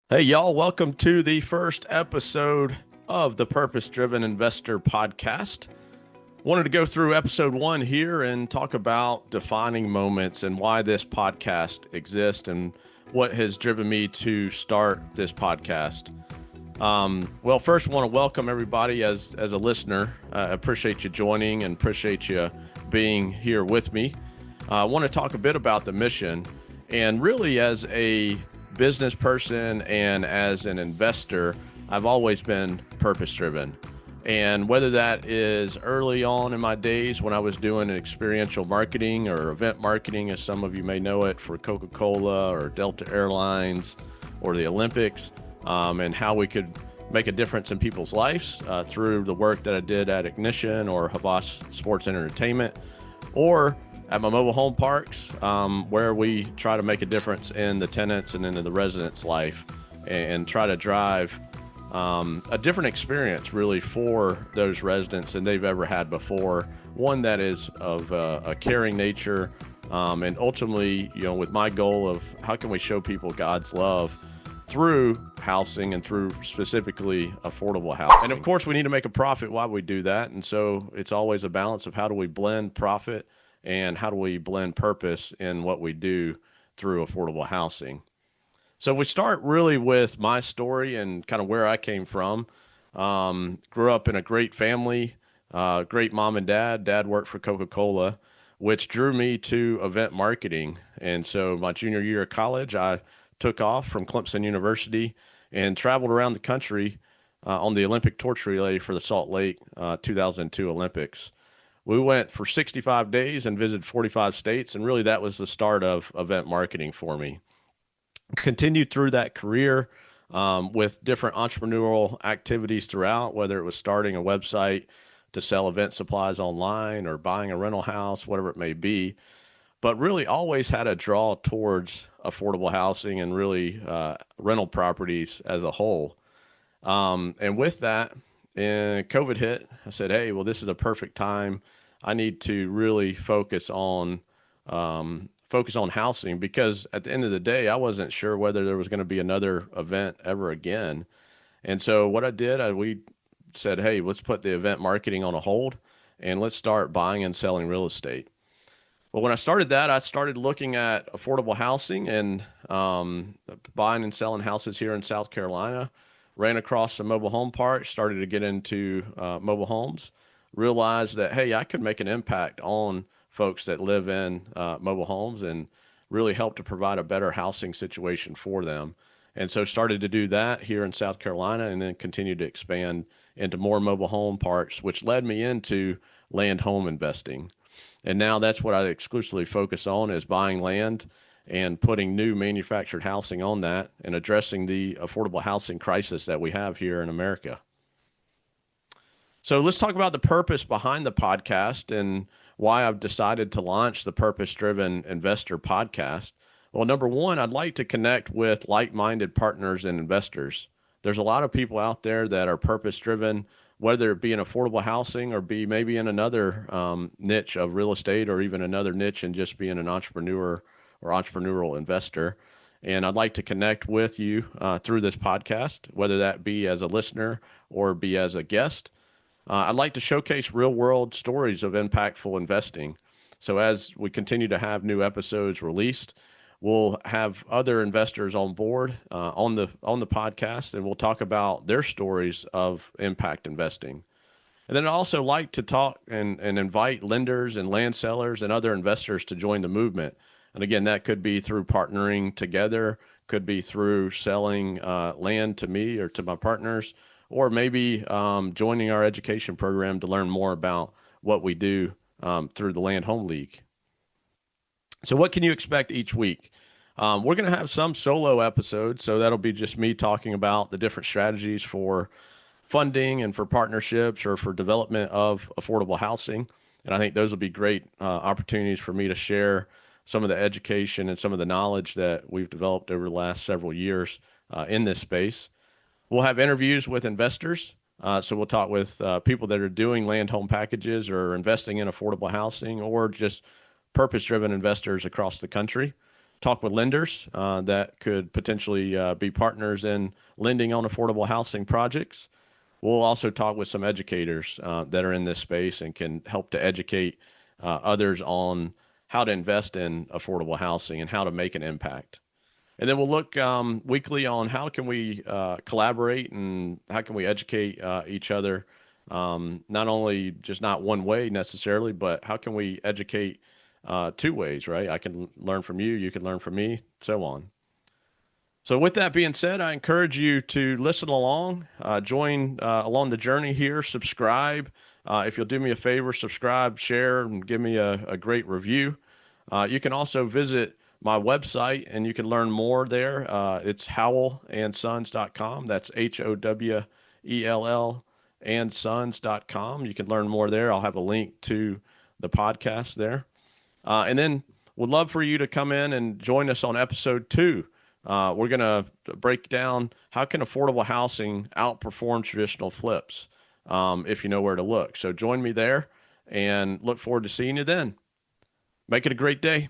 Hey, y'all, welcome to the first episode of the Purpose Driven Investor Podcast. Wanted to go through episode one here and talk about defining moments and why this podcast exists and what has driven me to start this podcast. Well, first, I want to welcome everybody as a listener. I appreciate you joining and appreciate you being here with me. I want to talk a bit about the mission and really as a business person and as an investor, I've always been purpose driven. And whether that is early on in my days when I was doing experiential marketing or event marketing, as some of you may know it, for Coca-Cola or Delta Airlines or the Olympics, and how we could make a difference in people's lives through the work that I did at Ignition or Havas Sports and Entertainment, or at my mobile home parks, where we try to make a difference in the tenants and in the residents' life and try to drive a different experience really for those residents than they've ever had before. One that is of a caring nature, and ultimately, with my goal of how can we show people God's love through housing and through specifically affordable housing. And of course, we need to make a profit while we do that. And so it's always a balance of how do we blend profit and how do we blend purpose in what we do through affordable housing. So we start really with my story and kind of where I came from. Grew up in a great family, great mom and dad. Dad worked for Coca-Cola, which drew me to event marketing. And so my junior year of college, I took off from Clemson University and traveled around the country on the Olympic torch relay for the Salt Lake 2002 Olympics. We went for 65 days and visited 45 states, and really that was the start of event marketing for me. Continued through that career with different entrepreneurial activities throughout, whether it was starting a website to sell event supplies online or buying a rental house, whatever it may be, but really always had a draw towards affordable housing and really rental properties as a whole. And with that, and COVID hit, I said, hey, well, this is a perfect time. I need to really focus on housing because at the end of the day, I wasn't sure whether there was going to be another event ever again. And so what I did, we said, hey, let's put the event marketing on a hold and let's start buying and selling real estate. Well, when I started that, I started looking at affordable housing and buying and selling houses here in South Carolina. Ran across some mobile home parks, started to get into mobile homes, realized that, hey, I could make an impact on folks that live in mobile homes and really help to provide a better housing situation for them. And so started to do that here in South Carolina and then continued to expand into more mobile home parks, which led me into land home investing. And now that's what I exclusively focus on is buying land and putting new manufactured housing on that and addressing the affordable housing crisis that we have here in America. So let's talk about the purpose behind the podcast and why I've decided to launch the Purpose Driven Investor podcast. Well, number one, I'd like to connect with like minded partners and investors. There's a lot of people out there that are purpose driven, whether it be in affordable housing or be maybe in another niche of real estate or even another niche and just being an entrepreneur or entrepreneurial investor. And I'd like to connect with you through this podcast, whether that be as a listener or be as a guest. I'd like to showcase real world stories of impactful investing. So as we continue to have new episodes released, we'll have other investors on board on the podcast, and we'll talk about their stories of impact investing. And then I also like to talk and invite lenders and land sellers and other investors to join the movement. And again, that could be through partnering together, could be through selling land to me or to my partners, or maybe joining our education program to learn more about what we do through the Land Home League. So, what can you expect each week? We're going to have some solo episodes, so that'll be just me talking about the different strategies for funding and for partnerships or for development of affordable housing. And I think those will be great opportunities for me to share some of the education and some of the knowledge that we've developed over the last several years in this space. We'll have interviews with investors. So we'll talk with people that are doing land home packages or investing in affordable housing or just purpose driven investors across the country. talk with lenders that could potentially be partners in lending on affordable housing projects. We'll also talk with some educators that are in this space and can help to educate others on how to invest in affordable housing and how to make an impact. And then we'll look weekly on how can we collaborate and how can we educate each other, not only just not one way necessarily, but how can we educate two ways, right? I can learn from you, you can learn from me, so on. So, with that being said, I encourage you to listen along, join along the journey here, subscribe. If you'll do me a favor, subscribe, share, and give me a great review. You can also visit my website and you can learn more there. It's howellandsons.com. That's HOWELL and sons.com. You can learn more there. I'll have a link to the podcast there. And then would love for you to come in and join us on episode 2. We're going to break down how can affordable housing outperform traditional flips if you know where to look. So join me there and look forward to seeing you then. Make it a great day.